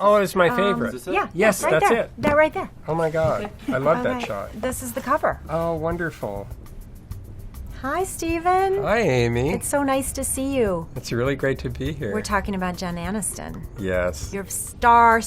Oh, it's my favorite. Is this it? Yeah. Yes, right that's there. it. That right there. Oh my God, I love that shot. This is the cover. Oh, wonderful. Hi, Stephen. Hi, Amy. It's so nice to see you. It's really great to be here. We're talking about Jen Aniston. Yes. Your star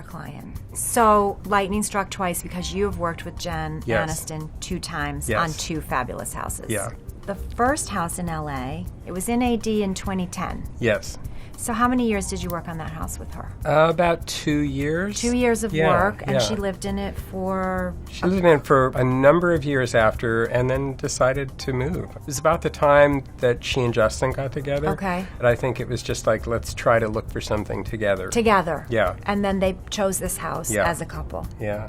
client. So, lightning struck twice because you have worked with Jen Yes. Aniston 2 times Yes. on 2 fabulous houses. Yeah. The first house in LA, it was in AD in 2010. Yes. So how many years did you work on that house with her? About 2 years. 2 years of work, and yeah. she lived in it for... She lived in it for a number of years after and then decided to move. It was about the time that she and Justin got together. Okay. And I think it was just like, let's try to look for something together. Together. Yeah. And then they chose this house as a couple. Yeah.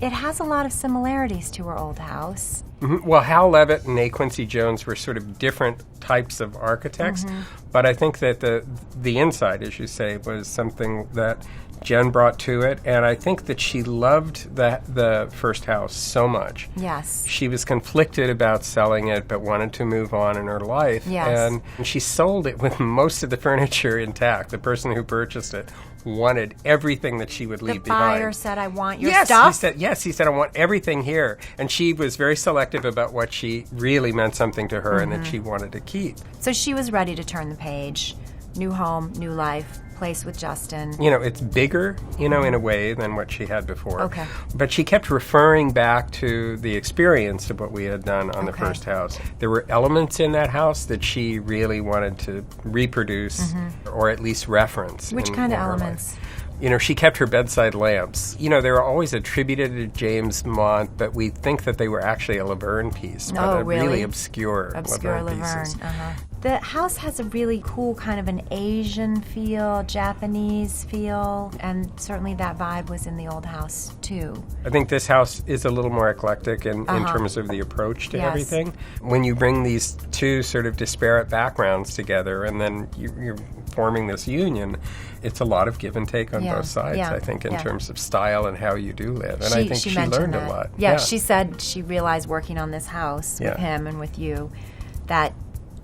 It has a lot of similarities to her old house. Mm-hmm. Well, Hal Levitt and A. Quincy Jones were sort of different types of architects, but I think that the inside, as you say, was something that Jen brought to it, and I think that she loved the first house so much. Yes. She was conflicted about selling it, but wanted to move on in her life. Yes. And she sold it with most of the furniture intact. The person who purchased it wanted everything that she would leave behind. The buyer said, I want your Yes, stuff? he said, I want everything here. And she was very selective about what she really meant something to her and that she wanted to keep. So she was ready to turn the page. New home, new life, place with Justin. You know, it's bigger, in a way than what she had before. Okay. But she kept referring back to the experience of what we had done on the first house. There were elements in that house that she really wanted to reproduce or at least reference. Which kind of elements? She kept her bedside lamps. They were always attributed to James Mont, but we think that they were actually a Laverne piece. Oh, but really? really obscure Laverne pieces. The house has a really cool kind of an Asian feel, Japanese feel, and certainly that vibe was in the old house, too. I think this house is a little more eclectic in terms of the approach to everything. When you bring these two sort of disparate backgrounds together and then you're forming this union, it's a lot of give and take on both sides, I think, in terms of style and how you do live. And I think she learned a lot. Yeah, she said she realized working on this house with him and with you that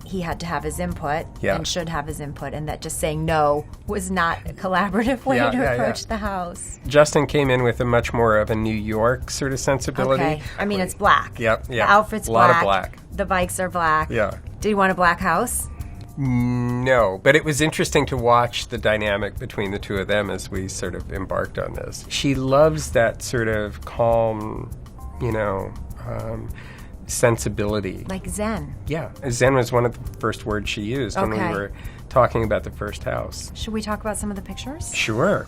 he had to have his input and should have his input, and that just saying no was not a collaborative way to approach the house. Justin came in with a much more of a New York sort of sensibility. Okay. I mean, it's black. Yep. The outfit's black. A lot black. of black. The bikes are black. Yeah. Do you want a black house? No, but it was interesting to watch the dynamic between the two of them as we sort of embarked on this. She loves that sort of calm, sensibility. Like Zen. Yeah. Zen was one of the first words she used when we were talking about the first house. Should we talk about some of the pictures? Sure.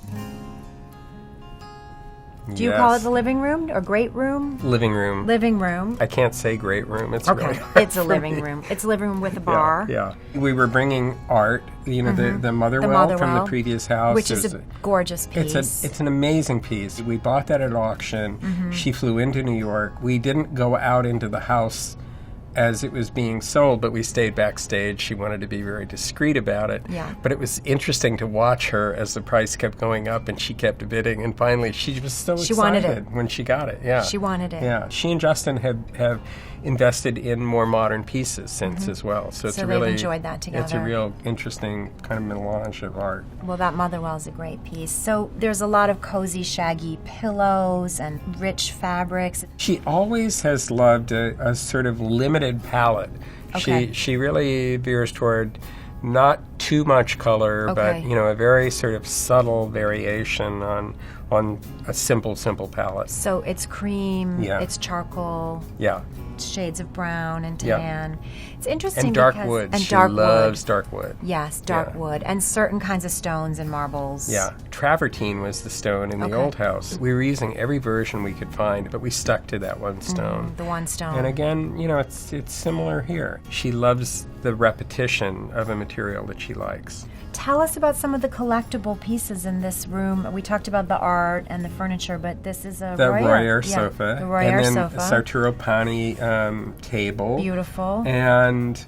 Do you call it the living room or great room? Living room. Living room. I can't say great room. It's okay. really hard It's a living room. It's a living room with a bar. Yeah. We were bringing art, the Motherwell from the previous house. Which is a gorgeous piece. It's an amazing piece. We bought that at auction. She flew into New York. We didn't go out into the house as it was being sold, but we stayed backstage. She wanted to be very discreet about it. Yeah. But it was interesting to watch her as the price kept going up and she kept bidding, and finally she was so excited when she got it. Yeah. She wanted it. Yeah. She and Justin have invested in more modern pieces since as well. So it's they've enjoyed that together. It's a real interesting kind of melange of art. Well, that Motherwell is a great piece. So there's a lot of cozy, shaggy pillows and rich fabrics. She always has loved a sort of limited palette. Okay. She really veers toward not too much color, but a very sort of subtle variation on a simple palette. So it's cream, it's charcoal, shades of brown and tan. It's interesting and dark wood. And she loves dark wood. Yes, dark wood, and certain kinds of stones and marbles. Yeah, travertine was the stone in the old house. We were using every version we could find, but we stuck to that one stone. The one stone. And again, it's similar here. She loves the repetition of a material that she likes. Tell us about some of the collectible pieces in this room. We talked about the art and the furniture, but this is a Royer sofa. The Royer sofa. And then a Sarturo Pani table. Beautiful. And,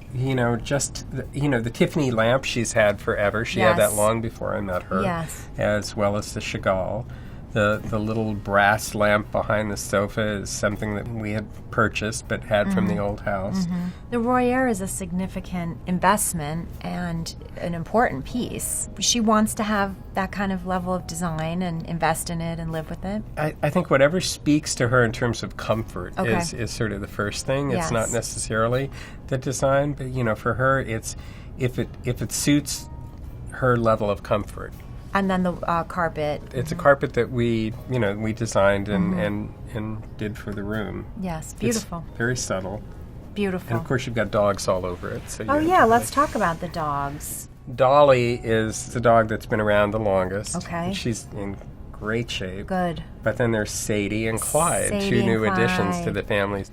just, the Tiffany lamp she's had forever. She had that long before I met her. Yes. As well as the Chagall. The little brass lamp behind the sofa is something that we had purchased but had from the old house. The Royer is a significant investment and an important piece. She wants to have that kind of level of design and invest in it and live with it. I think whatever speaks to her in terms of comfort is sort of the first thing. It's not necessarily the design, but for her, it's if it suits her level of comfort. And then the carpet. It's a carpet that we designed and did for the room. Yes, beautiful. It's very subtle. Beautiful. And of course, you've got dogs all over it. So let's talk about the dogs. Dolly is the dog that's been around the longest. Okay. She's in great shape. Good. But then there's Sadie and Clyde, two new additions to the family.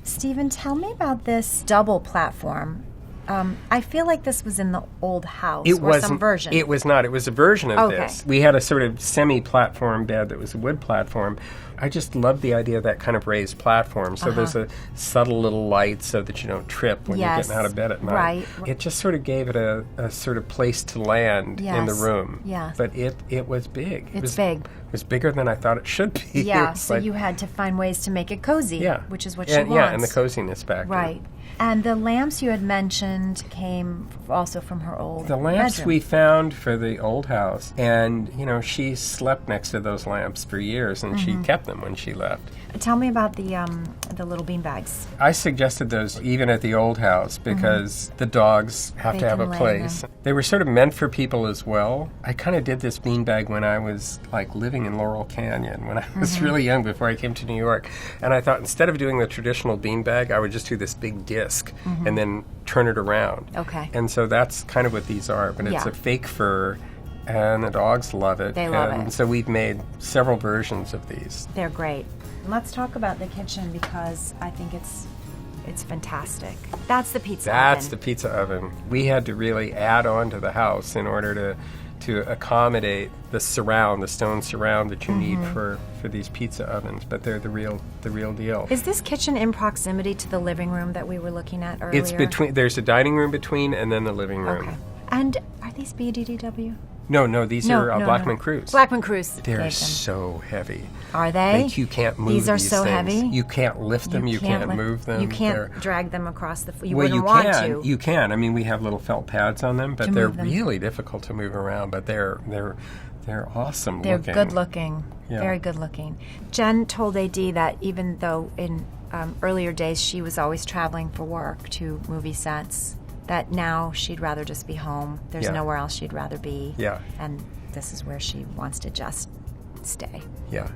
Stephen, tell me about this double platform. I feel like this was in the old house some version. It was not. It was a version of this. We had a sort of semi-platform bed that was a wood platform. I just love the idea of that kind of raised platform. So there's a subtle little light so that you don't trip when you're getting out of bed at night. Right. It just sort of gave it a sort of place to land in the room. Yes. But it was big. It's big. It was bigger than I thought it should be. Yeah, so you had to find ways to make it cozy, which is what she wants. Yeah, and the coziness factor. Right. And the lamps you had mentioned came also from her old The lamps bedroom. we found for the old house, and, she slept next to those lamps for years, and she kept them when she left. Tell me about the little bean bags. I suggested those even at the old house because the dogs have to have a place. They were sort of meant for people as well. I kind of did this beanbag when I was living in Laurel Canyon, when I was really young before I came to New York. And I thought instead of doing the traditional beanbag, I would just do this big disc and then turn it around. Okay. And so that's kind of what these are, but it's a fake fur. And the dogs love it. They love it. So we've made several versions of these. They're great. Let's talk about the kitchen because I think it's fantastic. That's the pizza oven. That's the pizza oven. We had to really add on to the house in order to accommodate the stone surround that you need for these pizza ovens. But they're the real deal. Is this kitchen in proximity to the living room that we were looking at earlier? It's between. There's a dining room between, and then the living room. Okay. And are these BDDW? No, these are Blackman Cruise. Blackman Cruise. They're so heavy. Are they? You can't move these are so things. Heavy? You can't lift them. You can't move them. You can't drag them across the floor. You want to. You can. I mean, we have little felt pads on them, but they're really difficult to move around. But they're awesome looking. They're good looking. Yeah. Very good looking. Jen told AD that even though in earlier days she was always traveling for work to movie sets, that now she'd rather just be home. There's nowhere else she'd rather be. Yeah. And this is where she wants to just stay. Yeah.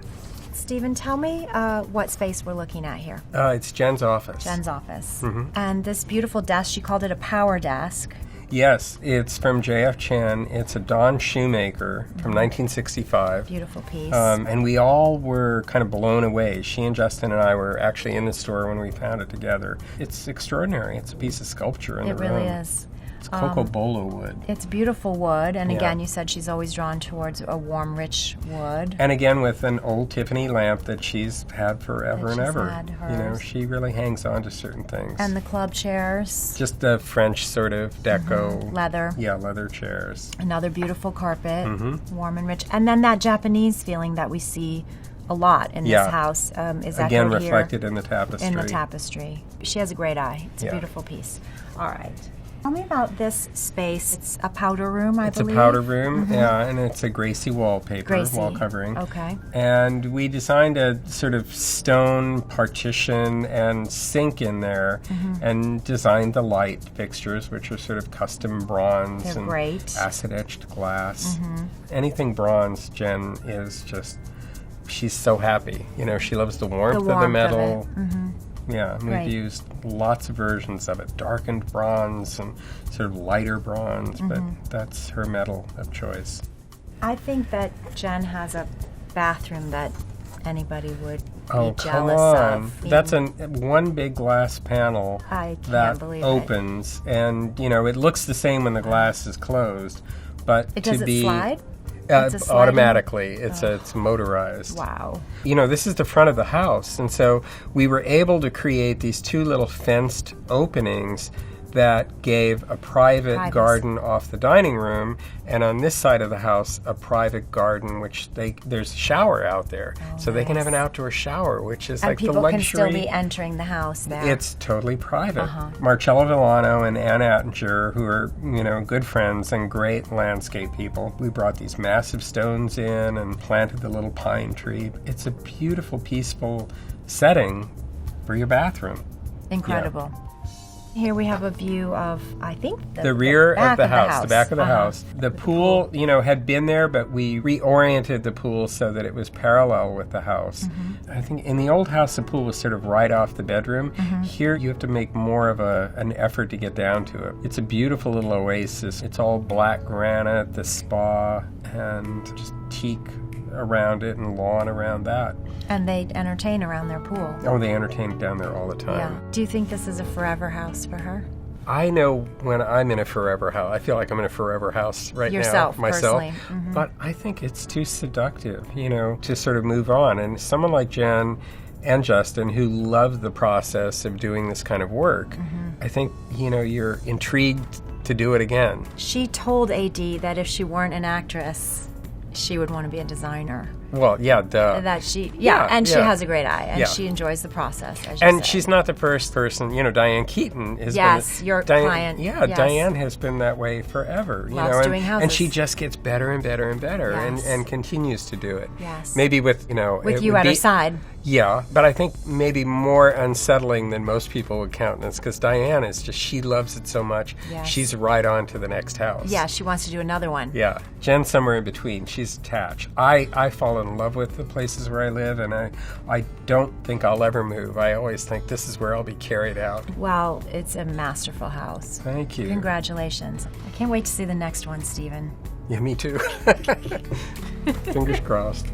Stephen, tell me what space we're looking at here. It's Jen's office. Jen's office. And this beautiful desk, she called it a power desk. Yes, it's from J.F. Chen. It's a Don Shoemaker from 1965. Beautiful piece. And we all were kind of blown away. She and Justin and I were actually in the store when we found it together. It's extraordinary. It's a piece of sculpture in the room. It really is. It's cocobolo wood. It's beautiful wood, and again, you said she's always drawn towards a warm, rich wood. And again, with an old Tiffany lamp that she's had forever and ever. Had hers. She really hangs on to certain things. And the club chairs. Just the French sort of deco. Leather. Yeah, leather chairs. Another beautiful carpet, warm and rich. And then that Japanese feeling that we see a lot in this house is again echoed reflected here in the tapestry. In the tapestry. She has a great eye. It's a beautiful piece. All right. Tell me about this space. It's a powder room, I believe. It's a powder room, and it's a Gracie wallpaper, wall covering. Okay. And we designed a sort of stone partition and sink in there, and designed the light fixtures, which are sort of custom bronze. They're and great. Acid-etched glass. Anything bronze, Jen is just, she's so happy. She loves the warmth of the metal. Yeah, and we've used lots of versions of it, darkened bronze and sort of lighter bronze, but that's her metal of choice. I think that Jen has a bathroom that anybody would be jealous of. That's one big glass panel that opens, and it looks the same when the glass is closed, but does it slide? Automatically. It's motorized. Wow. This is the front of the house, and so we were able to create these two little fenced openings that gave a private garden off the dining room, and on this side of the house, a private garden, which there's a shower out there. So they can have an outdoor shower, which is like the luxury. And people can still be entering the house there. It's totally private. Marcello Villano and Ann Attinger, who are, good friends and great landscape people, we brought these massive stones in and planted the little pine tree. It's a beautiful, peaceful setting for your bathroom. Incredible. Yeah. Here we have a view of, I think, the rear of the house, the back of the house. The pool, had been there, but we reoriented the pool so that it was parallel with the house. I think in the old house, the pool was sort of right off the bedroom. Here, you have to make more of an effort to get down to it. It's a beautiful little oasis. It's all black granite, the spa, and just teak around it and lawn around that. And they entertain around their pool. Oh, they entertain down there all the time. Yeah. Do you think this is a forever house for her? I know when I'm in a forever house. I feel like I'm in a forever house right now. Myself. Personally. But I think it's too seductive, to sort of move on. And someone like Jen and Justin, who love the process of doing this kind of work, I think, you're intrigued to do it again. She told AD that if she weren't an actress, she would want to be a designer. Well, yeah, duh. That she has a great eye, and she enjoys the process, as you And say. she's not the first person, Diane Keaton has been... your client. Yeah, yes. Diane has been that way forever, doing houses. And she just gets better and better and better, and continues to do it. Yes. Maybe with, with you at her side. Yeah, but I think maybe more unsettling than most people would countenance, because Diane is just, she loves it so much. Yes. She's right on to the next house. Yeah, she wants to do another one. Yeah. Jen's somewhere in between. She's attached. I fall in love with the places where I live, and I don't think I'll ever move. I always think this is where I'll be carried out. Well, it's a masterful house. Thank you. Congratulations. I can't wait to see the next one, Stephen. Yeah, me too. Fingers crossed.